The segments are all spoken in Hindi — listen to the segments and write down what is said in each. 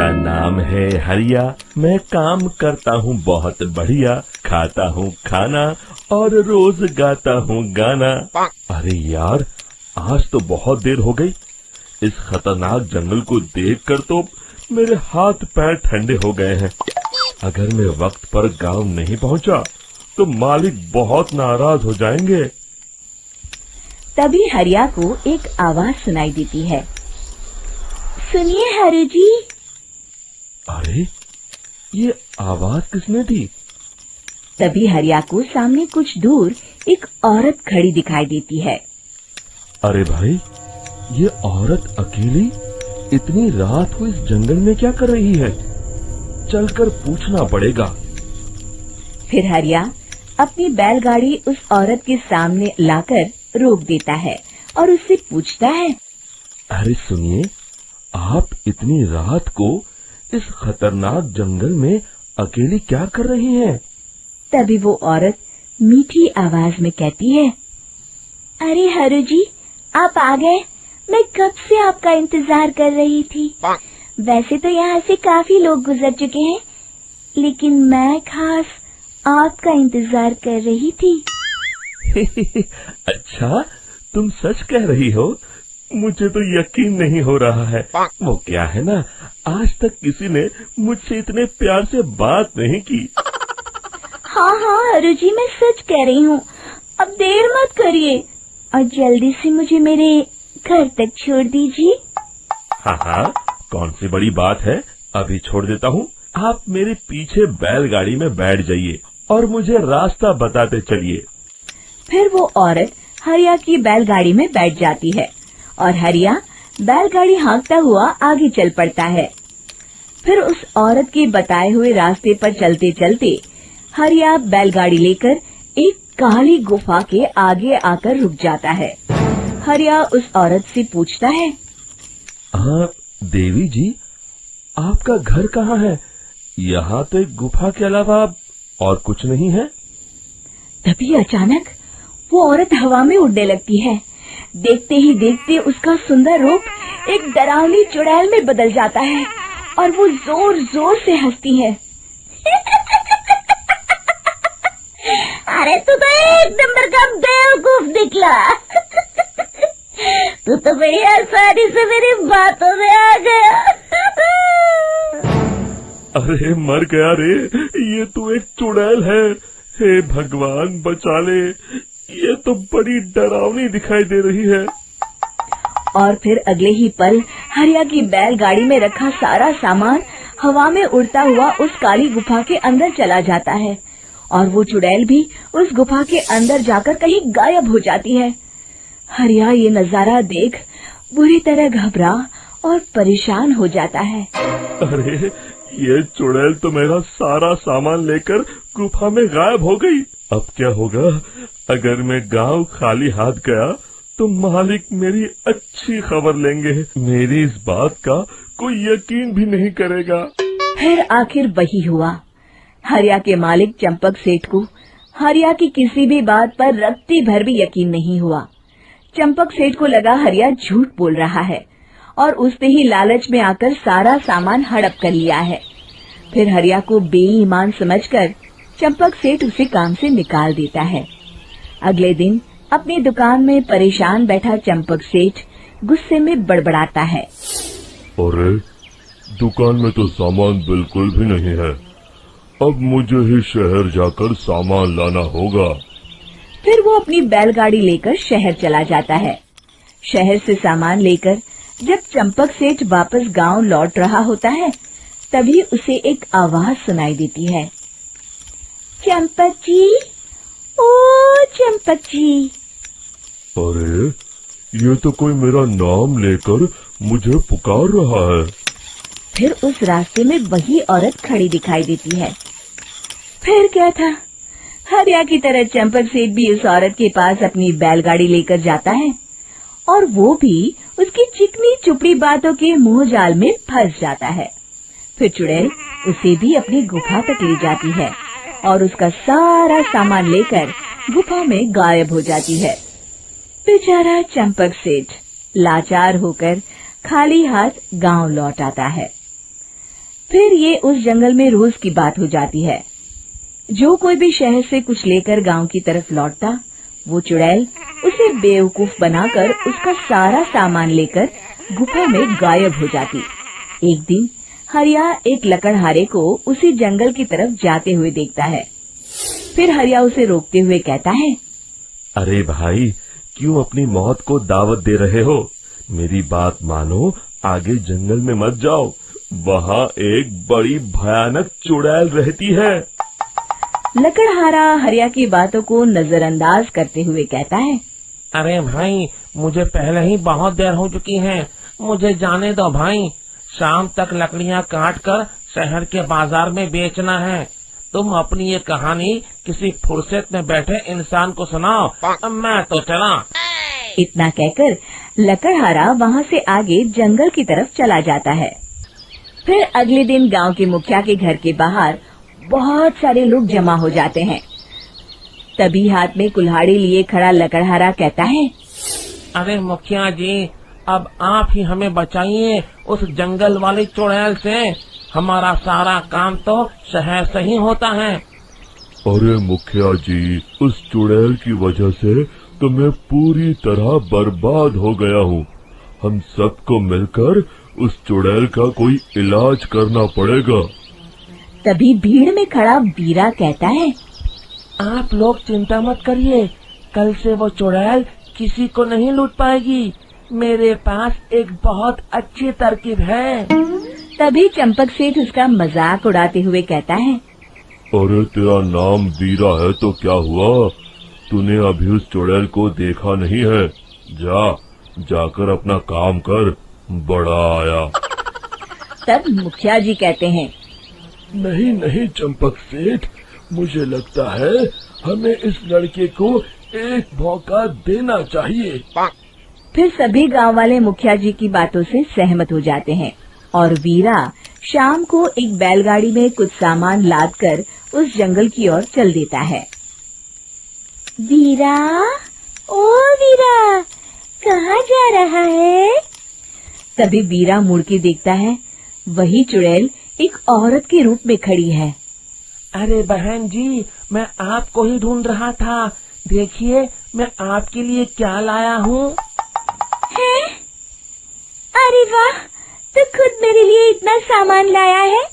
मेरा नाम है हरिया, मैं काम करता हूँ बहुत बढ़िया, खाता हूँ खाना और रोज गाता हूँ गाना। अरे यार, आज तो बहुत देर हो गई। इस खतरनाक जंगल को देखकर तो मेरे हाथ पैर ठंडे हो गए हैं। अगर मैं वक्त पर गांव नहीं पहुंचा तो मालिक बहुत नाराज हो जाएंगे। तभी हरिया को एक आवाज सुनाई देती है। सुनिए हरु जी। अरे, ये आवाज किसने दी? तभी हरिया को सामने कुछ दूर एक औरत खड़ी दिखाई देती है। अरे भाई, ये औरत अकेली इतनी रात को इस जंगल में क्या कर रही है? चलकर पूछना पड़ेगा। फिर हरिया अपनी बैलगाड़ी उस औरत के सामने लाकर रोक देता है और उससे पूछता है। अरे सुनिए, आप इतनी रात को इस खतरनाक जंगल में अकेली क्या कर रही हैं? तभी वो औरत मीठी आवाज में कहती है, अरे हरु जी, आप आ गए। मैं कब से आपका इंतजार कर रही थी। वैसे तो यहाँ से काफी लोग गुजर चुके हैं, लेकिन मैं खास आपका इंतजार कर रही थी। अच्छा, तुम सच कह रही हो? मुझे तो यकीन नहीं हो रहा है। वो क्या है ना, आज तक किसी ने मुझसे इतने प्यार से बात नहीं की। हाँ हाँ हरु जी, मैं सच कह रही हूँ। अब देर मत करिए और जल्दी से मुझे मेरे घर तक छोड़ दीजिए। हाँ हाँ, कौन सी बड़ी बात है, अभी छोड़ देता हूँ। आप मेरे पीछे बैलगाड़ी में बैठ जाइए और मुझे रास्ता बताते चलिए। फिर वो औरत हरिया की बैलगाड़ी में बैठ जाती है और हरिया बैलगाड़ी हाँकता हुआ आगे चल पड़ता है। फिर उस औरत के बताए हुए रास्ते पर चलते चलते हरिया बैलगाड़ी लेकर एक काली गुफा के आगे आकर रुक जाता है। हरिया उस औरत से पूछता है, हाँ देवी जी, आपका घर कहाँ है? यहाँ तो एक गुफा के अलावा और कुछ नहीं है। तभी अचानक वो औरत हवा में उड़ने लगती है। देखते ही देखते उसका सुंदर रूप एक डरावनी चुड़ैल में बदल जाता है और वो जोर जोर से हंसती है। अरे तू तो एक नंबर का बेवकूफ निकला। तू तो बड़ी आसानी से मेरी बातों में आ गया। अरे मर गया रे, ये तो एक चुड़ैल है। हे भगवान बचा ले, ये तो बड़ी डरावनी दिखाई दे रही है। और फिर अगले ही पल हरिया की बैलगाड़ी में रखा सारा सामान हवा में उड़ता हुआ उस काली गुफा के अंदर चला जाता है और वो चुड़ैल भी उस गुफा के अंदर जाकर कहीं गायब हो जाती है। हरिया ये नजारा देख बुरी तरह घबरा और परेशान हो जाता है। अरे, ये चुड़ैल तो मेरा सारा सामान लेकर गुफा में गायब हो गई। अब क्या होगा? अगर मैं गांव खाली हाथ गया तो मालिक मेरी अच्छी खबर लेंगे। मेरी इस बात का कोई यकीन भी नहीं करेगा। फिर आखिर वही हुआ। हरिया के मालिक चंपक सेठ को हरिया की किसी भी बात पर रत्ती भर भी यकीन नहीं हुआ। चंपक सेठ को लगा हरिया झूठ बोल रहा है और उसने ही लालच में आकर सारा सामान हड़प कर लिया है। फिर हरिया को बेईमान समझकर चंपक सेठ उसे काम से निकाल देता है। अगले दिन अपनी दुकान में परेशान बैठा चंपक सेठ गुस्से में बड़बड़ाता है। अरे, दुकान में तो सामान बिल्कुल भी नहीं है। अब मुझे ही शहर जाकर सामान लाना होगा। फिर वो अपनी बैलगाड़ी लेकर शहर चला जाता है। शहर से सामान लेकर जब चंपक सेठ वापस गांव लौट रहा होता है, तभी उसे एक आवाज सुनाई देती है। चंपक जी, ओ चंपक जी। अरे, ये तो कोई मेरा नाम लेकर मुझे पुकार रहा है। फिर उस रास्ते में वही औरत खड़ी दिखाई देती है। फिर क्या था, हरिया की तरह चंपक सेठ भी उस औरत के पास अपनी बैलगाड़ी लेकर जाता है और वो भी उसकी चिकनी चुपड़ी बातों के मुंह जाल में फंस जाता है। फिर चुड़ैल उसे भी अपनी गुफा तक ले जाती है और उसका सारा सामान लेकर गुफा में गायब हो जाती है। बेचारा चंपक सेठ लाचार होकर खाली हाथ गांव लौट आता है। फिर ये उस जंगल में रोज की बात हो जाती है। जो कोई भी शहर से कुछ लेकर गांव की तरफ लौटता, वो चुड़ैल उसे बेवकूफ बनाकर उसका सारा सामान लेकर गुफा में गायब हो जाती। एक दिन हरिया एक लकड़हारे को उसी जंगल की तरफ जाते हुए देखता है। फिर हरिया उसे रोकते हुए कहता है, अरे भाई, क्यों अपनी मौत को दावत दे रहे हो? मेरी बात मानो, आगे जंगल में मत जाओ, वहाँ एक बड़ी भयानक चुड़ैल रहती है। लकड़हारा हरिया की बातों को नजरअंदाज करते हुए कहता है, अरे भाई, मुझे पहले ही बहुत देर हो चुकी है, मुझे जाने दो भाई। शाम तक लकड़ियाँ काट कर शहर के बाजार में बेचना है। तुम अपनी ये कहानी किसी फुर्सत में बैठे इंसान को सुनाओ, मैं तो चला। इतना कहकर लकड़हारा वहाँ से आगे जंगल की तरफ चला जाता है। फिर अगले दिन गांव के मुखिया के घर के बाहर बहुत सारे लोग जमा हो जाते हैं। तभी हाथ में कुल्हाड़ी लिए खड़ा लकड़हारा कहता है, अरे मुखिया जी, अब आप ही हमें बचाइए उस जंगल वाली चुड़ैल से। हमारा सारा काम तो शहर से ही होता है। अरे मुखिया जी, उस चुड़ैल की वजह से तो मैं पूरी तरह बर्बाद हो गया हूँ। हम सबको मिलकर उस चुड़ैल का कोई इलाज करना पड़ेगा। तभी भीड़ में खड़ा वीरा कहता है, आप लोग चिंता मत करिए, कल से वो चुड़ैल किसी को नहीं लूट पाएगी। मेरे पास एक बहुत अच्छी तरकीब है। तभी चंपक सेठ उसका मजाक उड़ाते हुए कहता है, अरे तेरा नाम वीरा है तो क्या हुआ? तूने अभी उस चुड़ैल को देखा नहीं है? जाकर अपना काम कर, बड़ा आया। तब मुखिया जी कहते हैं, नहीं चंपक सेठ, मुझे लगता है हमें इस लड़के को एक मौका देना चाहिए। फिर सभी गांव वाले मुखिया जी की बातों से सहमत हो जाते हैं और वीरा शाम को एक बैलगाड़ी में कुछ सामान लादकर उस जंगल की ओर चल देता है। वीरा, ओ वीरा, कहाँ जा रहा है? तभी वीरा मुड़ के देखता है, वही चुड़ैल एक औरत के रूप में खड़ी है। अरे बहन जी, मैं आपको ही ढूंढ रहा था। देखिए, मैं आपके लिए क्या लाया हूँ। है? अरे वाह, तो खुद मेरे लिए इतना सामान लाया है।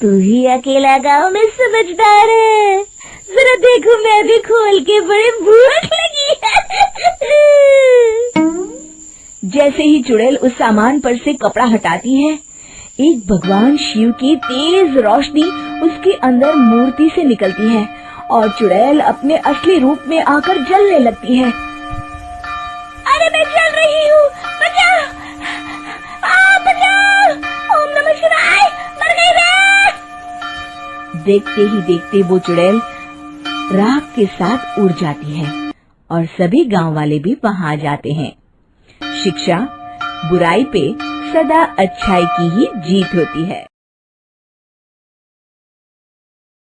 तू ही अकेला गांव में समझदार है। जरा देखो, मैं भी खोल के, बड़े भूख लगी है। जैसे ही चुड़ैल उस सामान पर से कपड़ा हटाती है, एक भगवान शिव की तेज रोशनी उसके अंदर मूर्ति से निकलती है और चुड़ैल अपने असली रूप में आकर जलने लगती है। अरे मैं जल रही हूँ, बचाओ! बचाओ! ओम नमः शिवाय, मर गई मैं! देखते ही देखते वो चुड़ैल राख के साथ उड़ जाती है और सभी गांव वाले भी वहां आ जाते हैं। शिक्षा बुराई पे सदा अच्छाई की ही जीत होती है।